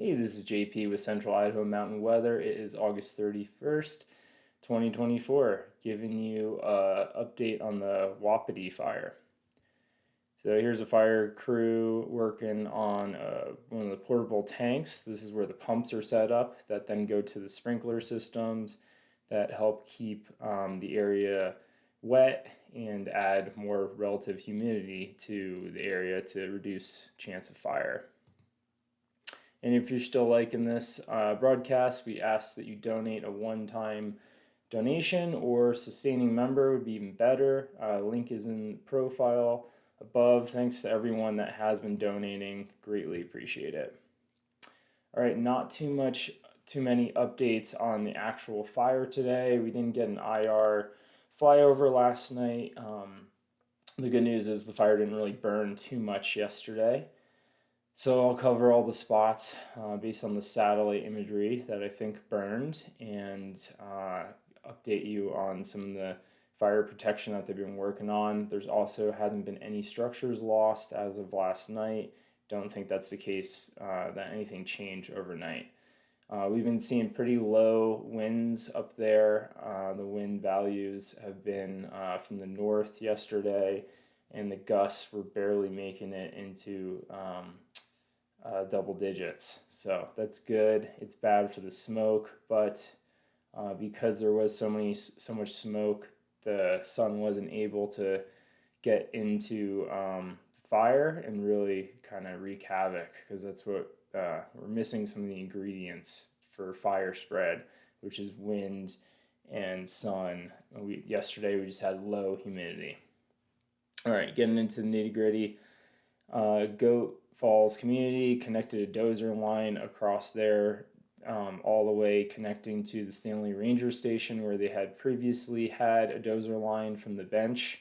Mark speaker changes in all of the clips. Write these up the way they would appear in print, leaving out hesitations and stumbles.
Speaker 1: Hey, this is JP with Central Idaho Mountain Weather. It is August 31st, 2024, giving you an update on the Wapiti fire. So here's a fire crew working on one of the portable tanks. This is where the pumps are set up that then go to the sprinkler systems that help keep the area wet and add more relative humidity to the area to reduce chance of fire. And if you're still liking this broadcast, we ask that you donate a one-time donation, or sustaining member would be even better. Link is in the profile above. Thanks to everyone that has been donating. Greatly appreciate it. All right, not too many updates on the actual fire today. We didn't get an IR flyover last night. The good news is the fire didn't really burn too much yesterday. So I'll cover all the spots based on the satellite imagery that I think burned, and update you on some of the fire protection that they've been working on. There's also hasn't been any structures lost as of last night. Don't think that's the case, that anything changed overnight. We've been seeing pretty low winds up there. The wind values have been from the north yesterday, and the gusts were barely making it into double digits. So that's good. It's bad for the smoke, but because there was so much smoke, the sun wasn't able to get into fire and really kind of wreak havoc, because that's what we're missing, some of the ingredients for fire spread, which is wind and sun. Yesterday we just had low humidity. All right, getting into the nitty gritty. Goat Falls community connected a dozer line across there, all the way connecting to the Stanley Ranger Station, where they had previously had a dozer line from the bench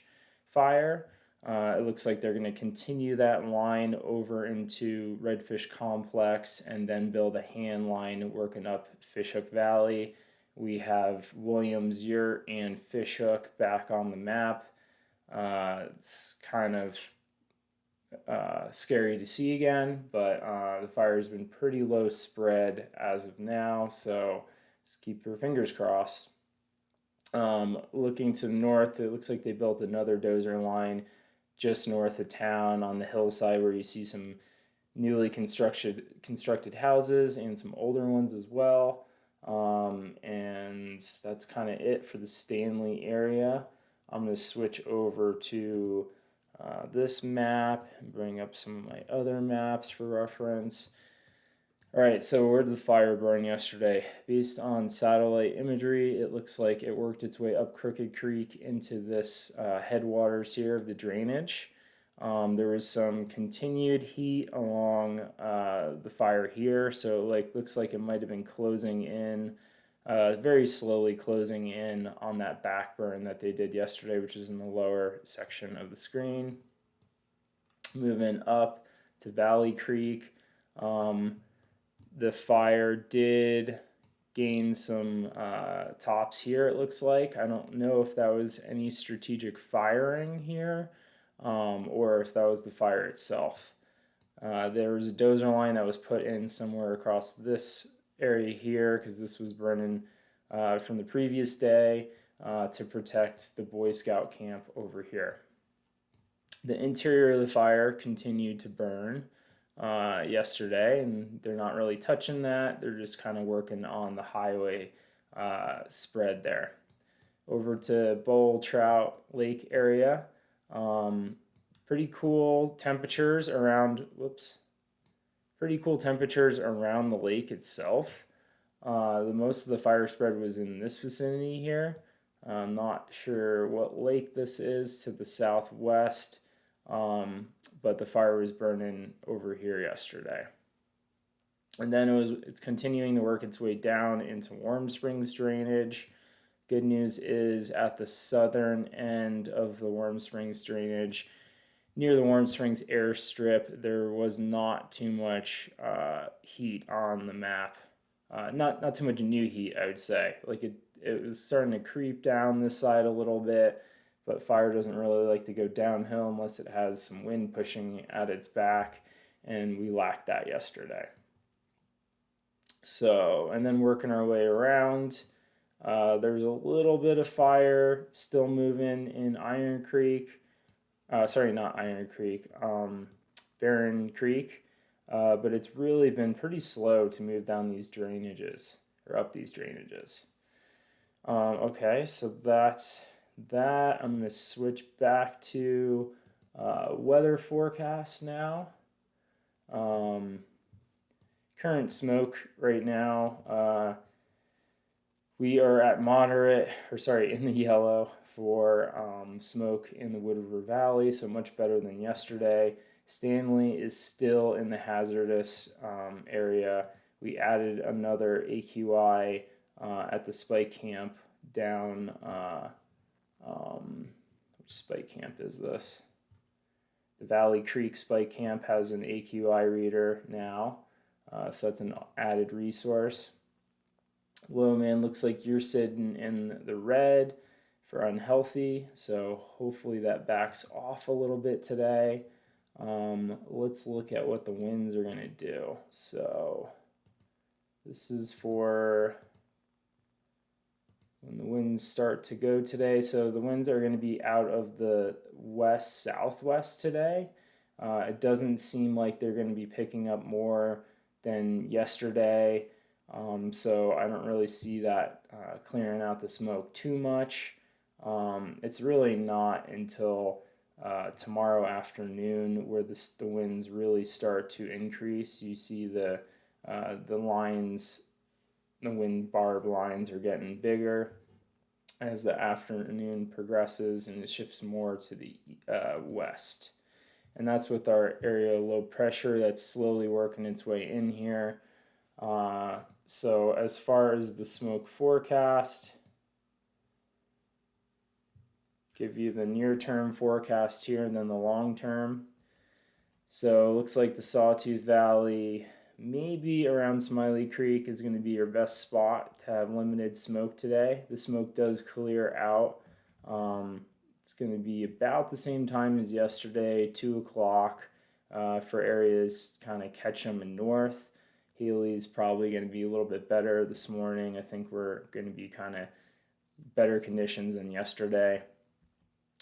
Speaker 1: fire. It looks like they're going to continue that line over into Redfish Complex and then build a hand line working up Fishhook Valley. We have Williams Yurt and Fishhook back on the map. It's kind of scary to see again, but the fire has been pretty low spread as of now, so just keep your fingers crossed. Looking to the north, it looks like they built another dozer line just north of town on the hillside, where you see some newly constructed houses and some older ones as well. And that's kind of it for the Stanley area. I'm going to switch over to this map and bring up some of my other maps for reference. All right, so where did the fire burn yesterday? Based on satellite imagery, it looks like it worked its way up Crooked Creek into this headwaters here of the drainage. There was some continued heat along the fire here, so looks like it might have been closing in, very slowly closing in on that back burn that they did yesterday, which is in the lower section of the screen. Moving up to Valley Creek, the fire did gain some tops here, it looks like. I don't know if that was any strategic firing here, or if that was the fire itself. There was a dozer line that was put in somewhere across this area here, because this was burning from the previous day, to protect the Boy Scout camp over here. The interior of the fire continued to burn yesterday, and they're not really touching that. They're just kind of working on the highway spread there. Over to Bull Trout Lake area. Pretty cool temperatures around the lake itself. Most of the fire spread was in this vicinity here. I'm not sure what lake this is to the southwest, but the fire was burning over here yesterday. And then it's continuing to work its way down into Warm Springs drainage. Good news is, at the southern end of the Warm Springs drainage, near the Warm Springs airstrip, there was not too much heat on the map. Not too much new heat, I would say. It was starting to creep down this side a little bit, but fire doesn't really like to go downhill unless it has some wind pushing at its back, and we lacked that yesterday. So, and then working our way around, there's a little bit of fire still moving in Iron Creek. Sorry, not Iron Creek, Barren Creek. But it's really been pretty slow to move down these drainages, or up these drainages. Okay, so that's that. I'm going to switch back to weather forecast now. Current smoke right now, we are at moderate, or sorry, in the yellow for smoke in the Wood River Valley, so much better than yesterday. Stanley is still in the hazardous area. We added another AQI at the spike camp down, which spike camp is this? The Valley Creek Spike Camp has an AQI reader now, so that's an added resource. Low man, looks like you're sitting in the red for unhealthy, so hopefully that backs off a little bit today. Let's look at what the winds are going to do. So this is for when the winds start to go today. So the winds are going to be out of the west-southwest today. It doesn't seem like they're going to be picking up more than yesterday. So I don't really see that clearing out the smoke too much. It's really not until tomorrow afternoon where the winds really start to increase. You see the lines, the wind barb lines are getting bigger as the afternoon progresses, and it shifts more to the west. And that's with our area low pressure that's slowly working its way in here. So as far as the smoke forecast, give you the near-term forecast here and then the long-term. So it looks like the Sawtooth Valley, maybe around Smiley Creek, is going to be your best spot to have limited smoke today. The smoke does clear out. It's going to be about the same time as yesterday, 2 o'clock, for areas kind of Ketchum and north. Healy's probably going to be a little bit better this morning. I think we're going to be kind of better conditions than yesterday.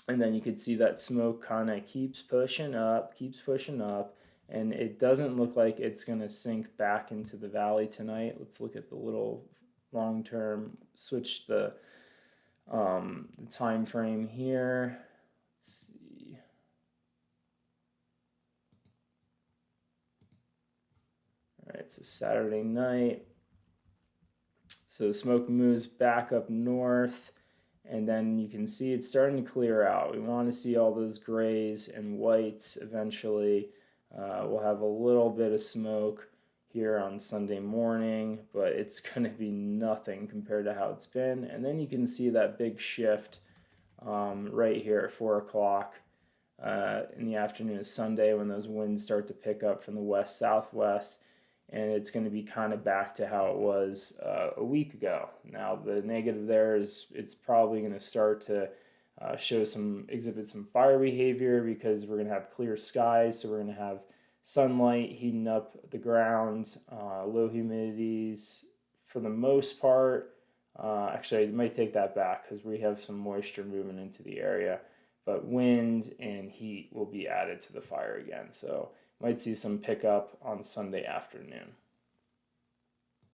Speaker 1: And then you could see that smoke kind of keeps pushing up, and it doesn't look like it's going to sink back into the valley tonight. Let's look at the little long term, switch the time frame here. Let's see. All right, so Saturday night. So the smoke moves back up north, and then you can see it's starting to clear out. We want to see all those grays and whites eventually. We'll have a little bit of smoke here on Sunday morning, but it's going to be nothing compared to how it's been. And then you can see that big shift right here at 4 o'clock in the afternoon of Sunday when those winds start to pick up from the west-southwest. And it's going to be kind of back to how it was a week ago. Now, the negative there is it's probably going to start to exhibit some fire behavior because we're going to have clear skies, so we're going to have sunlight heating up the ground, low humidities for the most part. Actually, I might take that back because we have some moisture moving into the area, but wind and heat will be added to the fire again. So might see some pickup on Sunday afternoon.